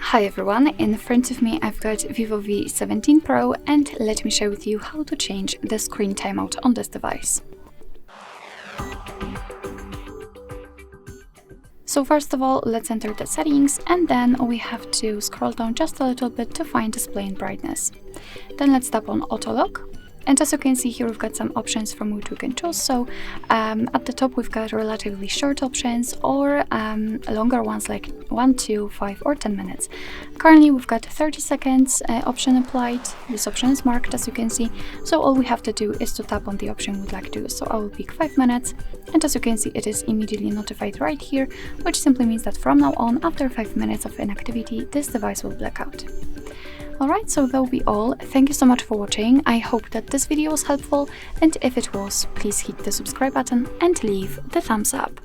Hi everyone, in front of me I've got Vivo V17 Pro and let me share with you how to change the screen timeout on this device. So first of all, let's enter the settings and then we have to scroll down just a little bit to find display and brightness. Then let's tap on auto lock. And as you can see here, we've got some options from which we can choose. So at the top, we've got relatively short options or longer ones like 1, 2, 5 or 10 minutes. Currently, we've got 30 seconds option applied. This option is marked, as you can see. So all we have to do is to tap on the option we'd like to use. So I will pick 5 minutes. And as you can see, it is immediately notified right here, which simply means that from now on, after 5 minutes of inactivity, this device will black out. Alright, so that will be all. Thank you so much for watching. I hope that this video was helpful, and if it was, please hit the subscribe button and leave the thumbs up.